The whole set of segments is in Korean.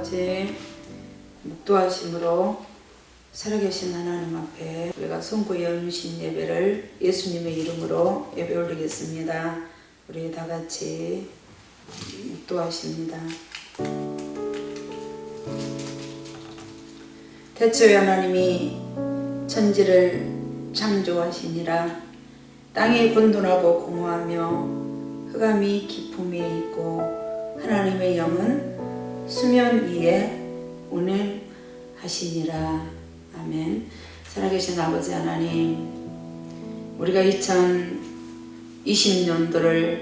아버지, 묵도하심으로 살아계신 하나님 앞에 우리가 송구 연신 예배를 예수님의 이름으로 예배 올리겠습니다. 우리 다 같이 묵도하십니다. 태초에 하나님이 천지를 창조하시니라. 땅이 혼돈하고 공허하며 흑암이 깊음이 있고 하나님의 영은 수면 위에 운행하시니라. 아멘. 살아계신 아버지 하나님, 우리가 2020년도를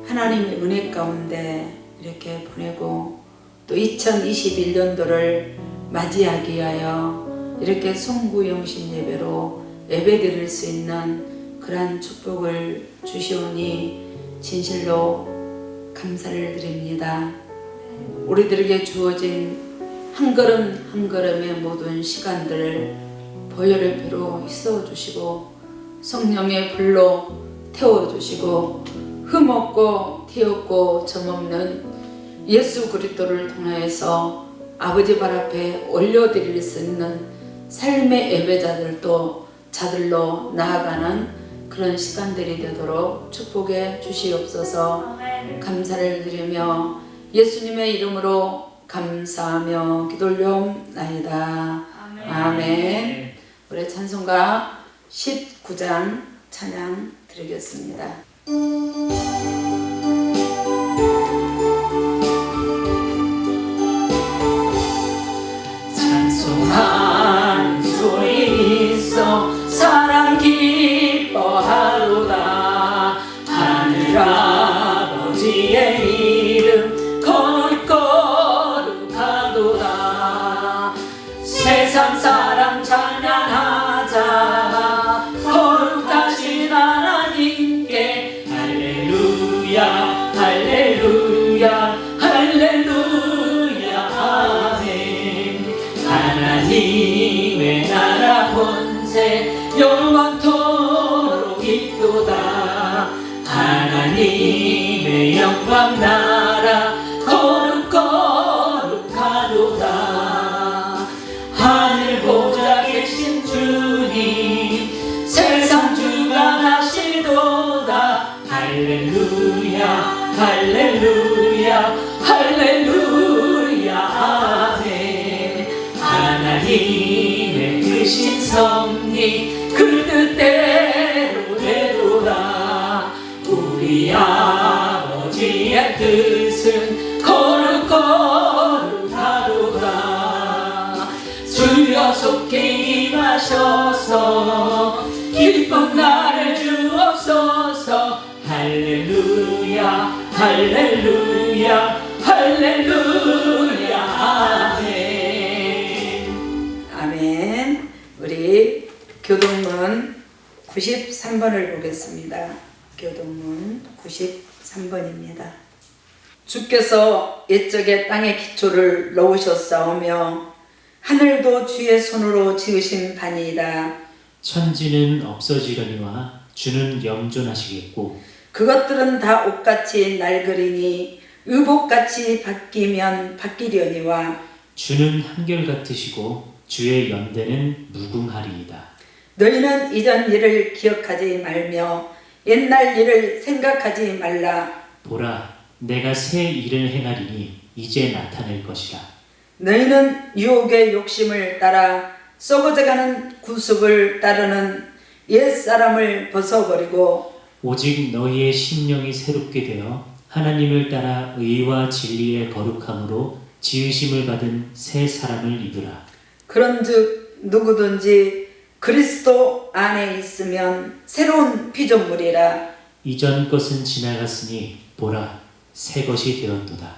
하나님의 은혜 가운데 이렇게 보내고 또 2021년도를 맞이하기 위하여 이렇게 송구영신 예배로 예배드릴 수 있는 그러한 축복을 주시오니 진실로 감사를 드립니다. 우리들에게 주어진 한 걸음 한 걸음의 모든 시간들을 보혈의 피로 씻어주시고 성령의 불로 태워주시고 흠없고 티없고 점없는 예수 그리스도를 통하여서 아버지 발 앞에 올려드릴 수 있는 삶의 자들로 나아가는 그런 시간들이 되도록 축복해 주시옵소서. 감사를 드리며 예수님의 이름으로 감사하며 기도올려옵나이다. 아멘. 우리 찬송가 19장 찬양 드리겠습니다. 찬송한 소리 있어 사랑 기뻐하도다. 하늘 아버지의 이름 거룩거룩하도다. 세상 사람 찬양하자. 거룩하신 하나님께 할렐루야 할렐루야 할렐루야 아멘. 하나님의 나라 권세 영원토록 있도다. 하나님의 영광 나라 거룩거룩하도다. 하늘 보좌 계신 주님 세상 주관하시도다. 할렐루야 할렐루야 할렐루야 아멘. 하나님의 크신 섭리 그 뜻대로 되도다. 우리 아버지의 뜻은 거룩거룩하도다. 주여 속히 임하셔서 기쁜 날을 주옵소서. 할렐루야 할렐루야 할렐루야 아멘. 아멘. 우리 교동문 93번을 보겠습니다. 교동문 93번입니다. 주께서 옛적에 땅의 기초를 놓으셨사오며 하늘도 주의 손으로 지으신 바니이다. 천지는 없어지려니와 주는 영존하시겠고 그것들은 다 옷같이 낡으리니 의복같이 바뀌면 바뀌려니와 주는 한결같으시고 주의 연대는 무궁하리이다. 너희는 이전 일을 기억하지 말며 옛날 일을 생각하지 말라. 보라, 내가 새 일을 행하리니 이제 나타낼 것이라. 너희는 유혹의 욕심을 따라 썩어져가는 구습을 따르는 옛사람을 벗어버리고 오직 너희의 심령이 새롭게 되어 하나님을 따라 의와 진리의 거룩함으로 지으심을 받은 새 사람을 입으라. 그런즉 누구든지 그리스도 안에 있으면 새로운 피조물이라. 이전 것은 지나갔으니 보라, 새 것이 되었도다.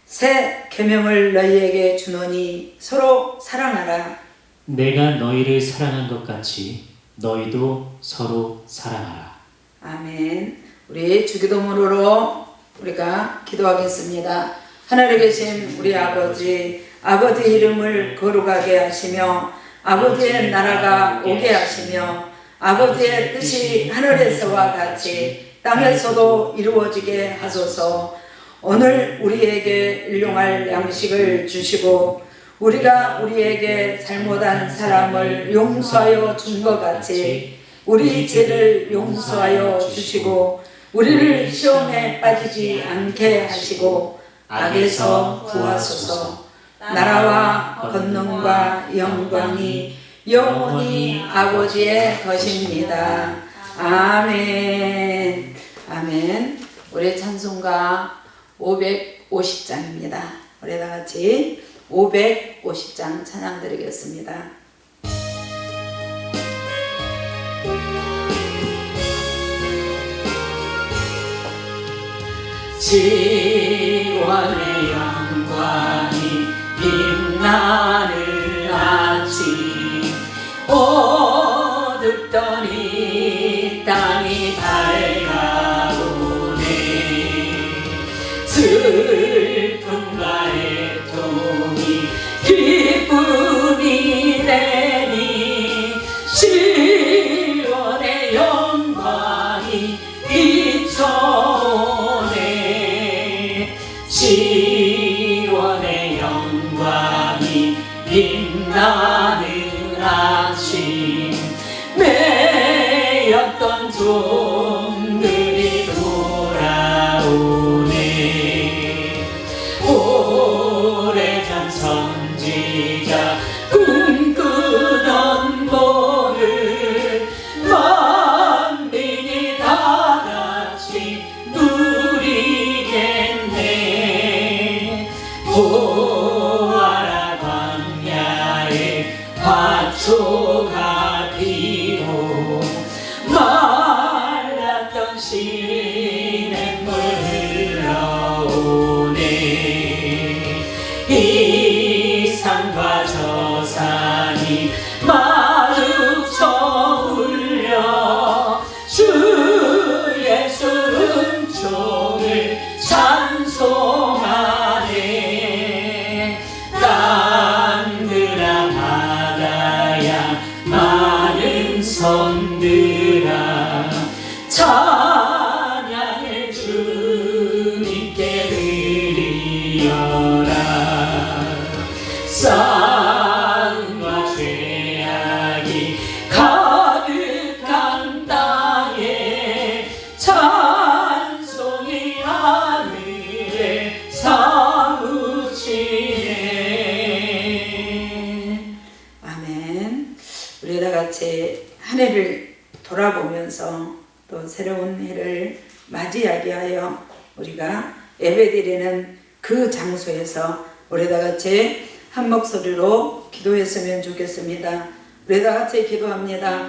새 계명을 너희에게 주노니 서로 사랑하라. 내가 너희를 사랑한 것 같이 너희도 서로 사랑하라. 아멘. 우리 주기도문으로 우리가 기도하겠습니다. 하늘에 계신 우리 아버지 이름을 거룩하게 하시며 아버지의 나라가 오게 하시며 아버지의 뜻이 하늘에서와 같이 땅에서도 이루어지게 하소서. 오늘 우리에게 일용할 양식을 주시고 우리가 우리에게 잘못한 사람을 용서하여 준 것 같이 우리 죄를 용서하여 주시고 우리를 시험에 빠지지 않게 하시고 악에서 구하소서. 나라와 권능과 영광이 영원히 아버지의 것입니다. 아멘. 아멘. 우리 찬송가 550장입니다. 우리 다 같이 550장 찬양 드리겠습니다. 지원의 영광이 빛나는 아침 어둡던 이 땅이 밝아오네. 슬픔과 애통이 기쁨이 되니 시온의 영광이 비춰오네. 시온의 영광이 빛나는 아침 매였던 종들이 돌아오네. 오래전 선지자 꿈꾸던 복을 만민이 다 같이 누리겠네. 보아라 광야에 화초가 피고 말랐던 시냇물 흘러오네. 이 산과 저 산이 마주쳐 울려 주 예수 은총을 찬송하네. 땅들아 바다야 많은 섬들아 찬양을 주님께 드리어라. 싸움과 죄악이 가득한 땅에 찬송이 하늘에 사무치네. 아멘. 우리 다 같이 한 해를 돌아보면서 또 새로운 해를 맞이하게 하여 우리가 예배드리는 그 장소에서 우리 다 같이 한 목소리로 기도했으면 좋겠습니다. 우리 다 같이 기도합니다.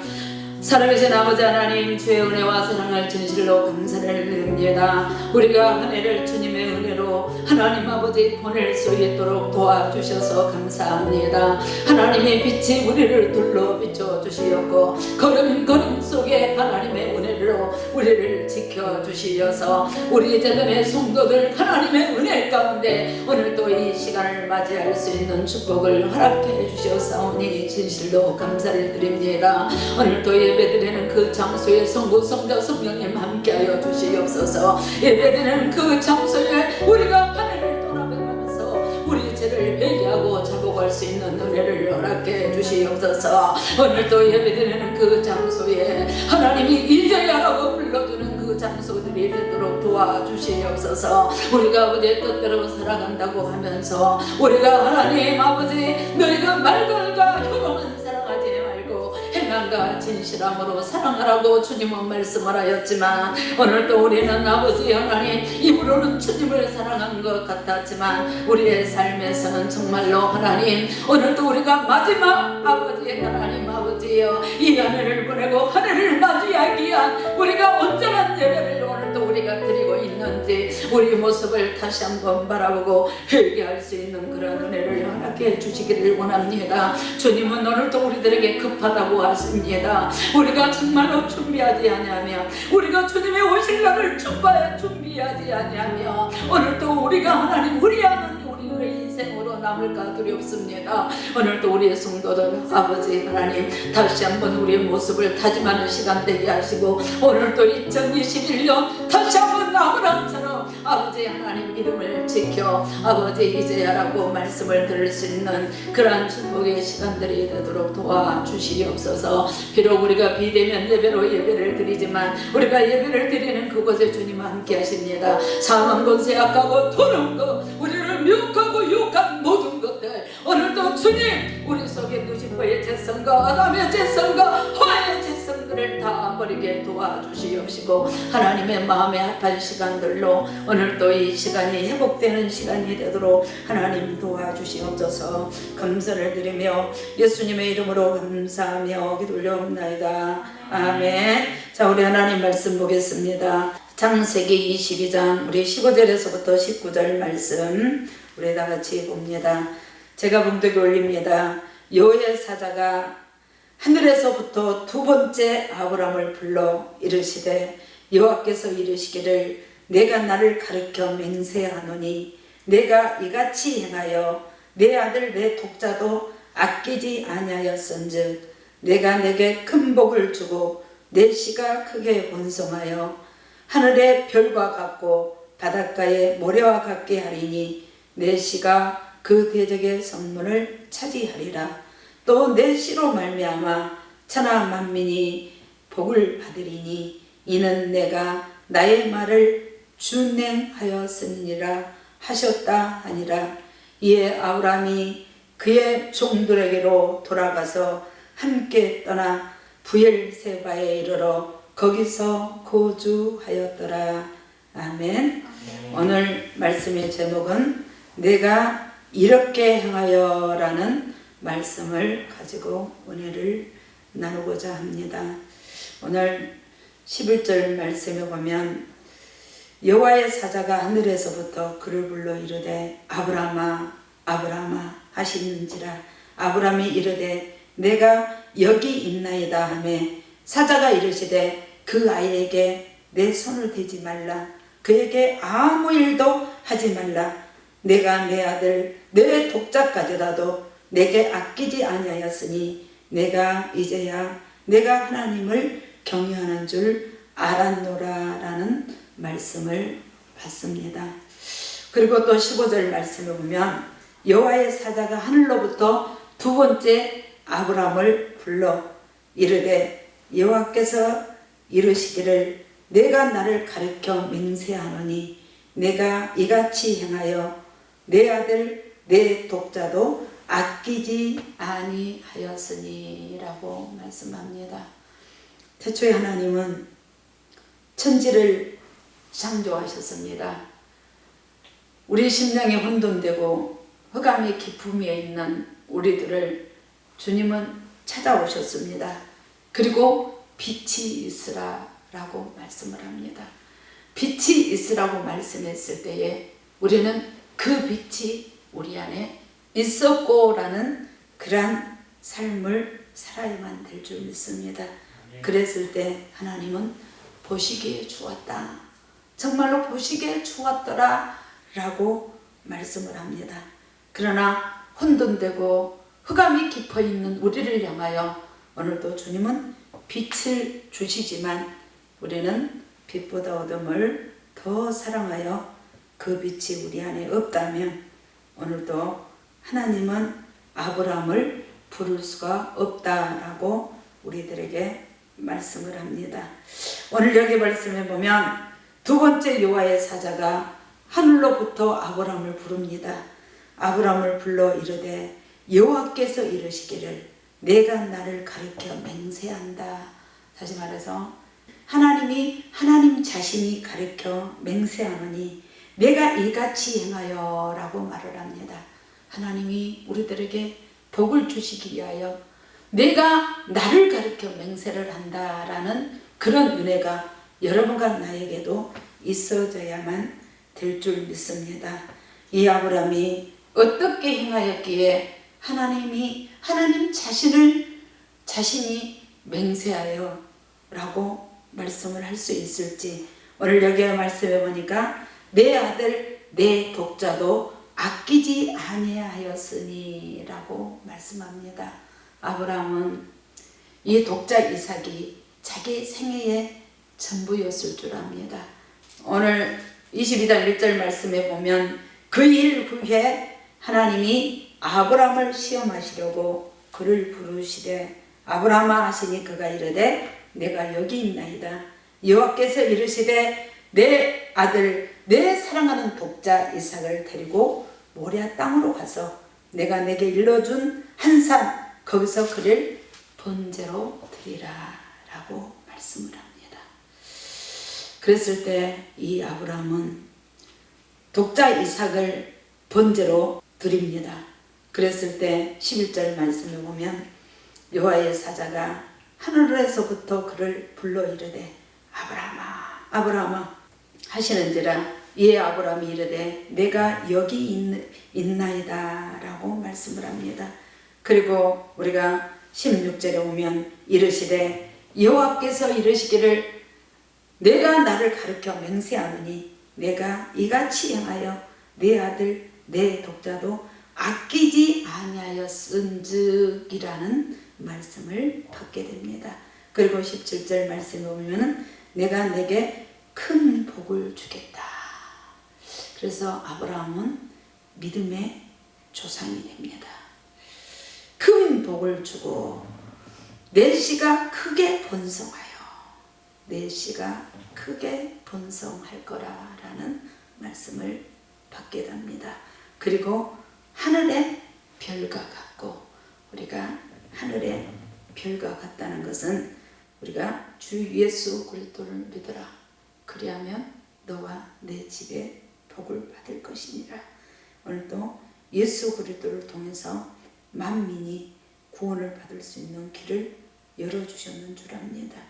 살아계신 아버지 하나님, 주의 은혜와 사랑을 진실로 감사를 드립니다. 우리가 한 해를 주님의 은혜로 하나님 아버지 보낼 수 있도록 도와주셔서 감사합니다. 하나님의 빛이 우리를 둘러 비춰주시었고 걸음걸음 속에 하나님의 은혜로 우리를 지켜주시어서 우리 재단의 성도들 하나님의 은혜 가운데 오늘도 이 시간을 맞이할 수 있는 축복을 허락해 주셨사오니 진실로 감사를 드립니다. 오늘도 예배드리는 그 장소에 성부 성자 성령님 함께하여 주시옵소서. 예배드리는 그 장소에 우리가 하늘을 돌아보면서 우리 죄를 회개하고 자복할 수 있는 은혜를 허락해 주시옵소서. 오늘도 예배드리는 그 장소에 하나님이 이제야라고 불러주는 그 장소들이 되도록 도와주시옵소서. 우리가 아버지의 뜻대로 살아간다고 하면서 우리가 하나님 아버지 너희가 말들과 효용은 사랑하지 말고 행함과 진실함으로 사랑하라고 주님은 말씀을 하였지만 오늘도 우리는 아버지 하나님 입으로는 주님을 사랑한 것 같았지만 우리의 삶에서는 정말로 하나님 오늘도 우리가 마지막 아버지 하나님 아버지여 이 한 해를 보내고 한 해를 맞이하기 위한 우리가 온전한 예배를 오늘도 우리가 드리고 있는지 우리 모습을 다시 한번 바라보고 회개할 수 있는 그런 은혜를 허락해 주시기를 원합니다. 주님은 오늘도 우리들에게 급하다고 하십니다. 우리가 정말로 준비하지 아니하며 우리가 주님의 오실 날을 준비하지 아니하며 오늘도 우리가 하나님 우리하는 우리의 인생으로 남을까 두렵습니다. 오늘도 우리의 성도들 아버지 하나님 다시 한번 우리의 모습을 다짐하는 시간 되게 하시고 오늘도 2021년 다시 한번 아브라함처럼 아버지 하나님 믿음을 지켜 아버지 이제야라고 말씀을 들을 수 있는 그러한 축복의 시간들이 되도록 도와주시옵소서. 비록 우리가 비대면 예배로 예배를 드리지만 우리가 예배를 드리는 그곳에 주님 함께 하십니다. 사망 권세 악하고 토는 것 우리를 미혹하고 유혹한 모든 것들 오늘도 주님 우리 속에 누시퍼의 죄성과 아담의 죄성과 화의 죄성들을 다 버리게 도와주시옵시고 하나님의 마음에 합한 시간들로 오늘도 이 시간이 회복되는 시간이 되도록 하나님 도와주시옵소서. 감사를 드리며 예수님의 이름으로 감사하며 기도 올려옵나이다. 아멘. 자, 우리 하나님 말씀 보겠습니다. 창세기 22장 우리 15절에서부터 19절 말씀 우리 다 같이 봅니다. 제가 봉독에 올립니다. 여호와의 사자가 하늘에서부터 두 번째 아브람을 불러 이르시되 여호와께서 이르시기를 내가 나를 가르쳐 맹세하노니 내가 이같이 행하여 내 아들 내 독자도 아끼지 아니하였은즉 내가 내게 큰 복을 주고 내 씨가 크게 번성하여 하늘의 별과 같고 바닷가의 모래와 같게 하리니 내 씨가 그 대적의 성문을 차지하리라. 또 내 씨로 말미암아 천하 만민이 복을 받으리니 이는 내가 나의 말을 준행하였으니라 하셨다 하니라. 이에 아브람이 그의 종들에게로 돌아가서 함께 떠나 부엘세바에 이르러 거기서 거주하였더라. 아멘. 오늘 말씀의 제목은 내가 이렇게 행하여 라는 말씀을 가지고 은혜를 나누고자 합니다. 오늘 11절 말씀에 보면 여호와의 사자가 하늘에서부터 그를 불러 이르되 아브라마 아브라마 하시는지라. 아브람이 이르되 내가 여기 있나이다 하매 사자가 이르시되 그 아이에게 내 손을 대지 말라. 그에게 아무 일도 하지 말라. 내가 내 아들 내 독자까지라도 내게 아끼지 아니하였으니 내가 이제야 내가 하나님을 경외하는 줄 알았노라 라는 말씀을 받습니다. 그리고 또 15절 말씀을 보면 여호와의 사자가 하늘로부터 두 번째 아브람을 불러 이르되 여호와께서 이르시기를 내가 나를 가르쳐 맹세하노니 내가 이같이 행하여 내 아들 내 독자도 아끼지 아니하였으니 라고 말씀합니다. 태초에 하나님은 천지를 창조하셨습니다. 우리 심령이 혼돈되고 흑암의 깊음에 있는 우리들을 주님은 찾아오셨습니다. 그리고 빛이 있으라 라고 말씀을 합니다. 빛이 있으라고 말씀했을 때에 우리는 그 빛이 우리 안에 있었고 라는 그러한 삶을 살아야만 될 줄 믿습니다. 그랬을 때 하나님은 보시기에 주었다. 정말로 보시기에 주었더라 라고 말씀을 합니다. 그러나 혼돈되고 흑암이 깊어있는 우리를 향하여 오늘도 주님은 빛을 주시지만 우리는 빛보다 어둠을 더 사랑하여 그 빛이 우리 안에 없다면 오늘도 하나님은 아브람을 부를 수가 없다라고 우리들에게 말씀을 합니다. 오늘 여기 말씀해 보면 두 번째 여호와의 사자가 하늘로부터 아브람을 부릅니다. 아브람을 불러 이르되 여호와께서 이르시기를 내가 나를 가르쳐 맹세한다. 다시 말해서 하나님이 하나님 자신이 가르쳐 맹세하노니 내가 이같이 행하여 라고 말을 합니다. 하나님이 우리들에게 복을 주시기 위하여 내가 나를 가르쳐 맹세를 한다라는 그런 은혜가 여러분과 나에게도 있어져야만 될 줄 믿습니다. 이 아브람이 어떻게 행하였기에 하나님이 하나님 자신이 맹세하여 라고 말씀을 할 수 있을지 오늘 여기 말씀해 보니까 내 아들 내 독자도 아끼지 아니하였으니 라고 말씀합니다. 아브라함은 이 독자 이삭이 자기 생애의 전부였을 줄 압니다. 오늘 22장 1절 말씀에 보면 그 일 후에 하나님이 아브라함을 시험하시려고 그를 부르시되 아브라함아 하시니 그가 이르되 내가 여기 있나이다. 여호와께서 이르시되 내 아들 내 사랑하는 독자 이삭을 데리고 모리아 땅으로 가서 내가 내게 일러준 한 산 거기서 그를 번제로 드리라 라고 말씀을 합니다. 그랬을 때 이 아브라함은 독자 이삭을 번제로 드립니다. 그랬을 때 11절 말씀을 보면 여호와의 사자가 하늘에서부터 그를 불러 이르되 아브라함아 아브라함아 하시는지라 이에 아브라함이 이르되 내가 여기 있나이다 라고 말씀을 합니다. 그리고 우리가 16절에 보면 이르시되 여호와께서 이르시기를 내가 나를 가르쳐 맹세하노니 내가 이같이 행하여 내 아들 내 독자도 아끼지 아니하였은즉이라는 말씀을 받게 됩니다. 그리고 17절 말씀에 보면 내가 내게 큰 복을 주겠다. 그래서 아브라함은 믿음의 조상이 됩니다. 큰 복을 주고 내 씨가 크게 번성하여 내 씨가 크게 번성할 거라라는 말씀을 받게 됩니다. 그리고 하늘의 별과 같고 우리가 하늘의 별과 같다는 것은 우리가 주 예수 그리스도를 믿어라. 그리하면 너와 내 집에 복을 받을 것이니라. 오늘도 예수 그리스도를 통해서 만민이 구원을 받을 수 있는 길을 열어주셨는 줄 압니다.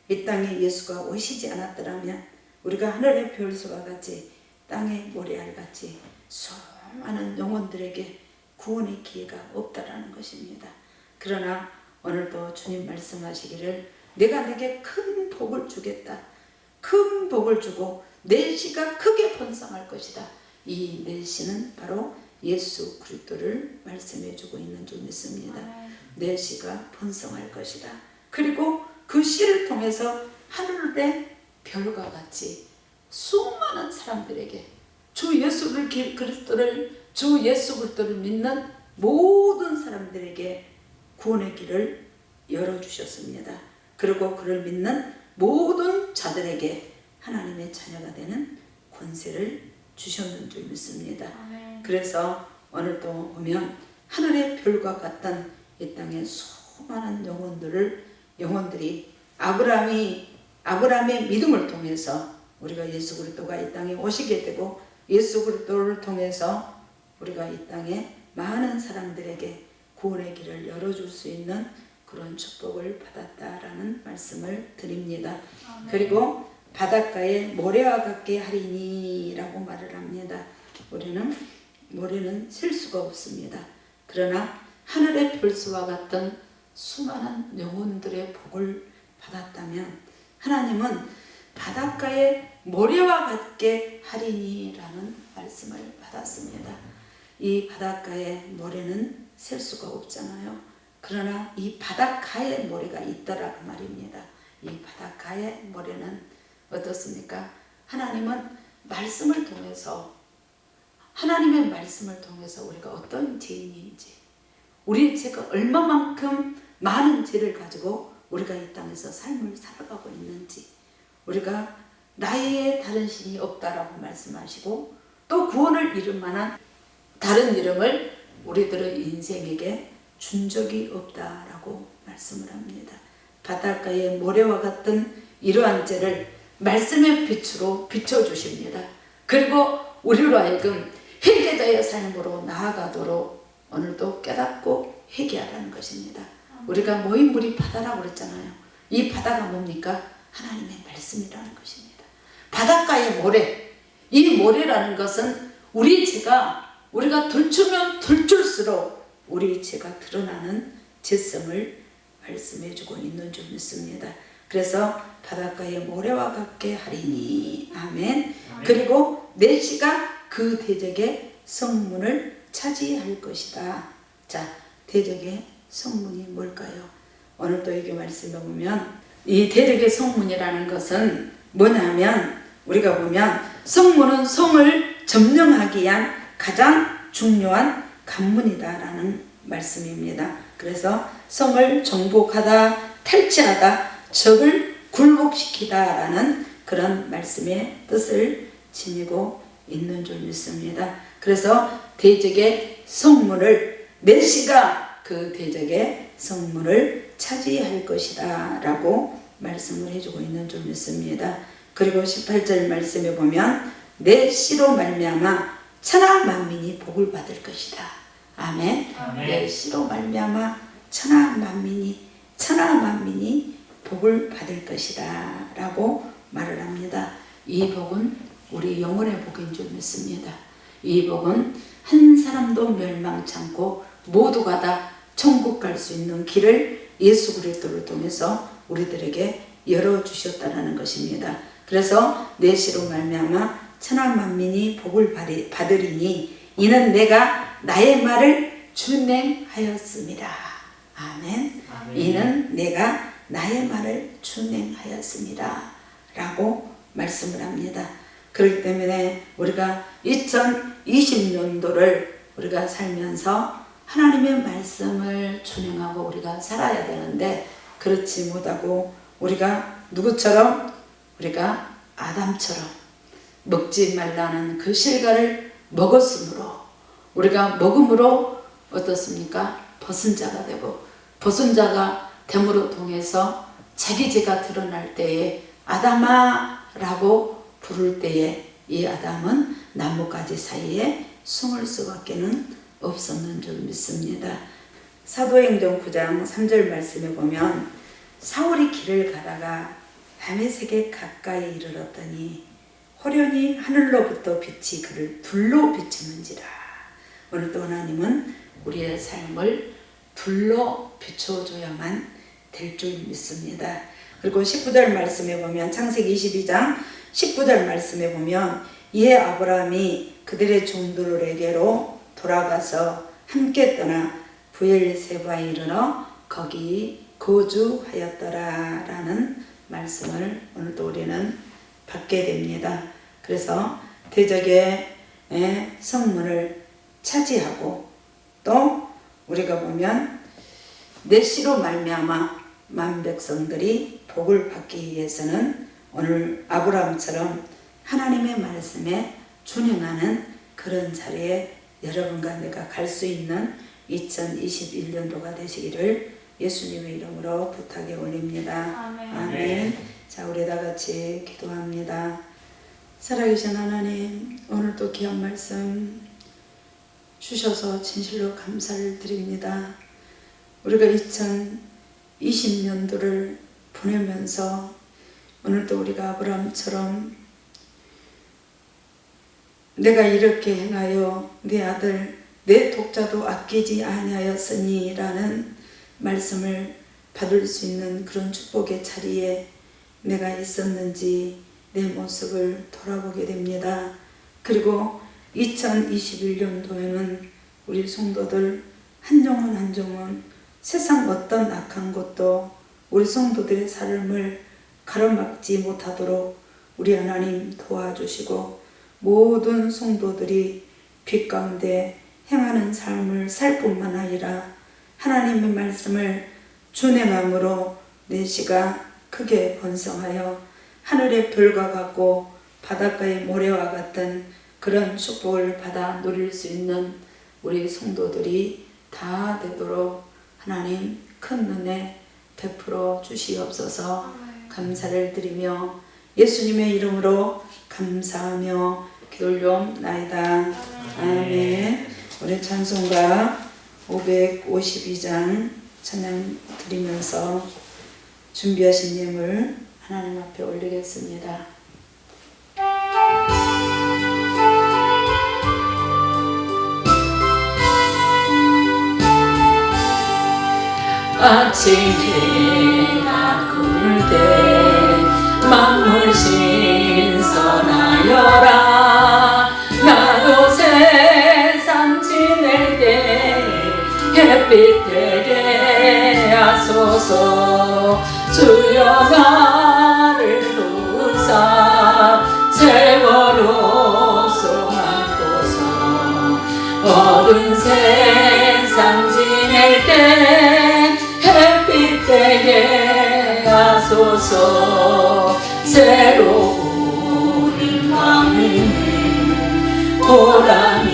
이 땅에 예수가 오시지 않았더라면 우리가 하늘의 별수와 같이 땅의 모래알같이 수많은 영혼들에게 구원의 기회가 없다라는 것입니다. 그러나 오늘도 주님 말씀하시기를 내가 내게 큰 복을 주겠다. 큰 복을 주고 내 씨가 크게 번성할 것이다. 이 내 씨는 바로 예수 그리스도를 말씀해 주고 있는 줄 믿습니다. 내 씨가 번성할 것이다. 그리고 그 씨를 통해서 하늘의 별과 같이 수많은 사람들에게 주 예수 그리스도를 믿는 모든 사람들에게 구원의 길을 열어주셨습니다. 그리고 그를 믿는 모든 자들에게 하나님의 자녀가 되는 권세를 주셨는 줄 믿습니다. 그래서 오늘도 보면 하늘의 별과 같은 이 땅의 수많은 영혼들이 아브라함의 믿음을 통해서 우리가 예수 그리스도가 이 땅에 오시게 되고 예수 그리스도를 통해서 우리가 이 땅에 많은 사람들에게 구원의 길을 열어줄 수 있는 그런 축복을 받았다라는 말씀을 드립니다. 아멘. 그리고 바닷가에 모래와 같게 하리니 라고 말을 합니다. 모래는 셀 수가 없습니다. 그러나 하늘의 별수와 같은 수많은 영혼들의 복을 받았다면 하나님은 바닷가에 모래와 같게 하리니라는 말씀을 받았습니다. 이 바닷가에 모래는 셀 수가 없잖아요. 그러나 이 바닷가에 모래가 있더라 그 말입니다. 이 바닷가의 모래는 어떻습니까? 하나님은 말씀을 통해서 하나님의 말씀을 통해서 우리가 어떤 죄인인지 우리의 죄가 얼마만큼 많은 죄를 가지고 우리가 이 땅에서 삶을 살아가고 있는지 우리가 나의 다른 신이 없다라고 말씀하시고 또 구원을 이룰 만한 다른 이름을 우리들의 인생에게 준 적이 없다라고 말씀을 합니다. 바닷가의 모래와 같은 이러한 죄를 말씀의 빛으로 비춰주십니다. 그리고 우리로 하여금 회개자의 삶으로 나아가도록 오늘도 깨닫고 회개하라는 것입니다. 우리가 모인 물이 바다라고 그랬잖아요. 이 바다가 뭡니까? 하나님의 말씀이라는 것입니다. 바닷가의 모래, 이 모래라는 것은 우리 죄가 우리가 들추면 들출수록 우리 죄가 드러나는 죄성을 말씀해주고 있는 줄 믿습니다. 그래서 바닷가의 모래와 같게 하리니 아멘. 그리고 내 씨가 그 대적의 성문을 차지할 것이다. 자, 대적의 성문이 뭘까요? 오늘도 여기 말씀해 보면 이 대적의 성문이라는 것은 뭐냐면 우리가 보면 성문은 성을 점령하기 위한 가장 중요한 관문이다라는 말씀입니다. 그래서 성을 정복하다, 탈취하다, 적을 굴복시키다라는 그런 말씀의 뜻을 지니고 있는 줄 믿습니다. 그래서 대적의 성문을 메시가 그 대적의 성문을 차지할 것이다 라고 말씀을 해주고 있는 줄 믿습니다. 그리고 18절 말씀에 보면 내 씨로 말미암아 천하 만민이 복을 받을 것이다. 아멘. 내 씨로 말미암아 천하 만민이 복을 받을 것이다 라고 말을 합니다. 이 복은 우리 영혼의 복인 줄 믿습니다. 이 복은 한 사람도 멸망치 않고 모두가 다 천국 갈 수 있는 길을 예수 그리스도를 통해서 우리들에게 열어주셨다는 것입니다. 그래서 내 씨로 말미암아 천하 만민이 복을 받으리니 이는 내가 나의 말을 준행하였습니다. 아멘. 이는 내가 나의 말을 준행하였습니다 라고 말씀을 합니다. 그렇기 때문에 우리가 2020년도를 우리가 살면서 하나님의 말씀을 준행하고 우리가 살아야 되는데 그렇지 못하고 우리가 누구처럼? 우리가 아담처럼 먹지 말라는 그 실과를 먹었으므로 우리가 먹음으로 어떻습니까? 벗은 자가 되고 벗은 자가 됨으로 통해서 자기 죄가 드러날 때에 아담아 라고 부를 때에 이 아담은 나뭇가지 사이에 숨을 수밖에는 없었는 줄 믿습니다. 사도행전 9장 3절 말씀에 보면 사울이 길을 가다가 다메섹에 가까이 이르렀더니 호련히 하늘로부터 빛이 그를 불로 비추는지라. 오늘도 하나님은 우리의 삶을 불로 비춰줘야만 될 줄 믿습니다. 그리고 19절 말씀에 보면 창세기 22장 19절 말씀에 보면 이에 아브라함이 그들의 종들에게로 돌아가서 함께 떠나 브엘세바에 이르러 거기 거주하였더라 라는 말씀을 오늘도 우리는 받게 됩니다. 그래서 대적의 성문을 차지하고 또 우리가 보면 내 씨로 말미암아 만백성들이 복을 받기 위해서는 오늘 아브라함처럼 하나님의 말씀에 준행하는 그런 자리에 여러분과 내가 갈 수 있는 2021년도가 되시기를 예수님의 이름으로 부탁에 올립니다. 아멘. 자, 우리 다 같이 기도합니다. 살아계신 하나님, 오늘도 귀한 말씀 주셔서 진실로 감사를 드립니다. 우리가 2020년도를 보내면서 오늘도 우리가 아브라함처럼 내가 이렇게 행하여 내 아들 내 독자도 아끼지 아니하였으니 라는 말씀을 받을 수 있는 그런 축복의 자리에 내가 있었는지 내 모습을 돌아보게 됩니다. 그리고 2021년도에는 우리 성도들 한 영혼 한 영혼 세상 어떤 악한 것도 우리 성도들의 삶을 가로막지 못하도록 우리 하나님 도와주시고 모든 성도들이 빛 가운데 행하는 삶을 살 뿐만 아니라 하나님의 말씀을 준행함으로 내 씨가 크게 번성하여 하늘의 별과 같고 바닷가의 모래와 같은 그런 축복을 받아 누릴 수 있는 우리 성도들이 다 되도록 하나님 큰 은혜 베풀어 주시옵소서. 감사를 드리며 예수님의 이름으로 감사하며 기도 올려옵나이다. 아멘. 우리 찬송가 552장 찬양 드리면서 준비하신 예물 하나님 앞에 올리겠습니다. 아침 해가 굴 때 만물 신선하여라. 나도 세상 지낼 때 햇빛 되게 하소서. 주여 나를 도우사 세월호 어두운 세상 지낼 때 햇빛 되게 하소서. 새로운 마음을 보람이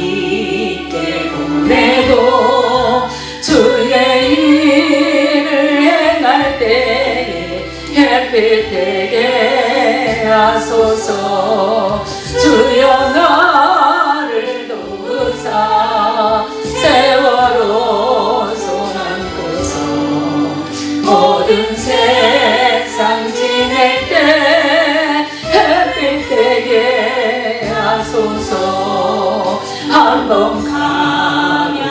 있게 보내고 주의 일을 행할 때 햇빛 되게 하소서. 주여 나를 도우사 세월호 손 안고서 모든 세상 지낼 때 햇빛 되게 하소서. 한번 가면하노니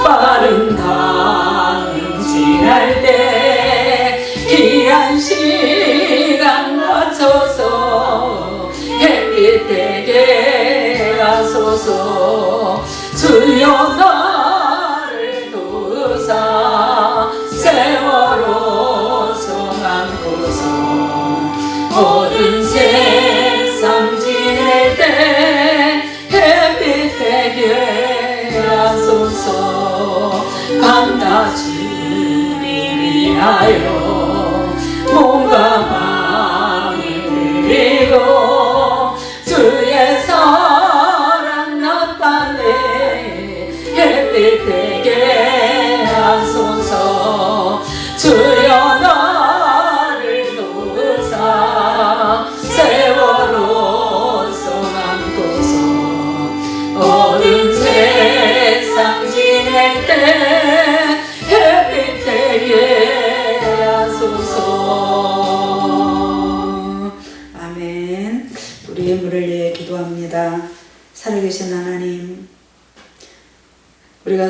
빠른 다음 지날 때 귀한 시간 맞춰서 햇빛 되게 하소서. 주여 나를 도우사 세월호 손 안고서 모든 세상 지낼 때 햇빛 되게 하소서. 감다주를 위하여 몸과 마음을 드리고 주의 사랑 나타내 햇빛 되게 하소서. 주여 나를 도우사 세월호 손 안고서 모든 세상 지낼 때 햇빛 되게 하소서. 아멘. 우리 예물을 위해 기도합니다. 살아계신 하나님, 우리가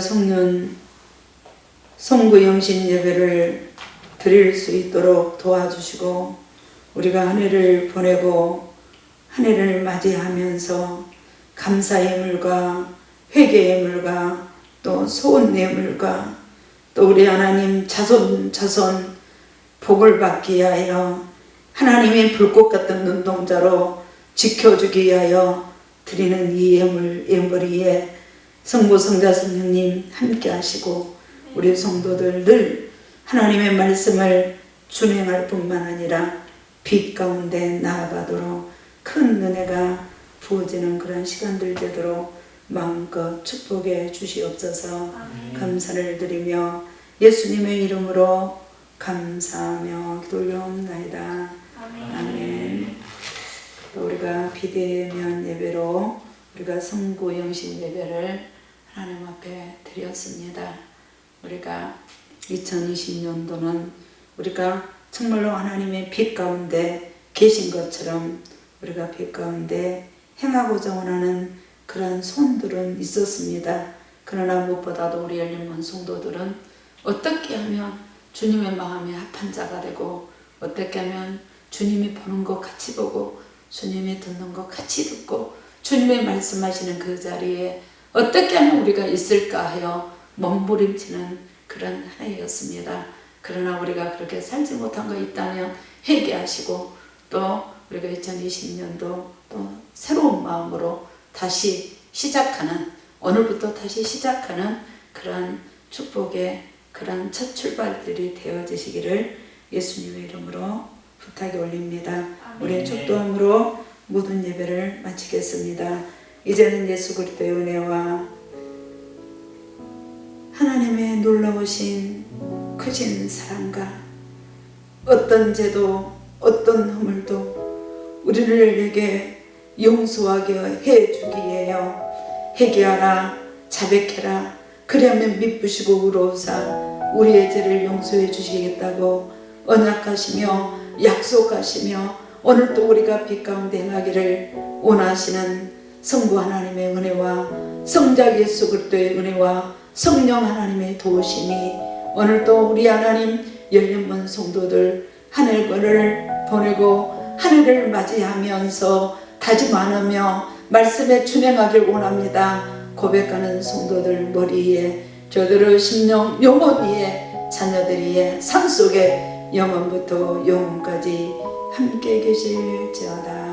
송구 영신 예배를 드릴 수 있도록 도와주시고 우리가 한 해를 보내고 한 해를 맞이하면서 감사 예물과 회개 예물과 또 소원 예물과 또 우리 하나님 자손 복을 받기 위하여 하나님의 불꽃 같은 눈동자로 지켜주기 위하여 드리는 이 예물 위에 성부 성자 성령님 함께 하시고 우리 성도들 늘 하나님의 말씀을 준행할 뿐만 아니라 빛 가운데 나아가도록 큰 은혜가 부어지는 그런 시간들 되도록 마음껏 축복해 주시옵소서. 감사를 드리며 예수님의 이름으로 감사하며 기도올려옵나이다. 아멘. 또 우리가 비대면 예배로 우리가 성구 영신 예배를 하나님 앞에 드렸습니다. 우리가 2020년도는 우리가 정말로 하나님의 빛 가운데 계신 것처럼 우리가 빛 가운데 행하고자 원하는 그런 손들은 있었습니다. 그러나 무엇보다도 우리 열린문 성도들은 어떻게 하면 주님의 마음에 합한 자가 되고 어떻게 하면 주님이 보는 것 같이 보고 주님이 듣는 것 같이 듣고 주님의 말씀하시는 그 자리에 어떻게 하면 우리가 있을까 하여 몸부림치는 그런 한 해였습니다. 그러나 우리가 그렇게 살지 못한 거 있다면 회개하시고 또 우리가 2020년도 또 새로운 마음으로 다시 시작하는, 오늘부터 다시 시작하는 그런 축복의 그런 첫 출발들이 되어지시기를 예수님의 이름으로 부탁이 올립니다. 우리의 축도함으로 모든 예배를 마치겠습니다. 이제는 예수 그리스도의 은혜와 하나님의 놀라우신 크신 사랑과 어떤 죄도 어떤 허물도 우리를 내게 용서하게 해주기 위하여 회개하라 자백해라 그리하면 미쁘시고 의로우사 우리의 죄를 용서해 주시겠다고 언약하시며 약속하시며 오늘 또 우리가 빛 가운데 행하기를 원하시는 성부 하나님의 은혜와 성자 예수 그리스도의 은혜와 성령 하나님의 도우심이 오늘 또 우리 하나님 열린문 성도들 한 해를 보내고 한 해를 맞이하면서 다짐하며 말씀에 준행하길 원합니다. 고백하는 성도들 머리 위에 저들의 심령 영혼 위에 자녀들 위에 삶 속에 영원부터 영원까지 함께 계실지어다.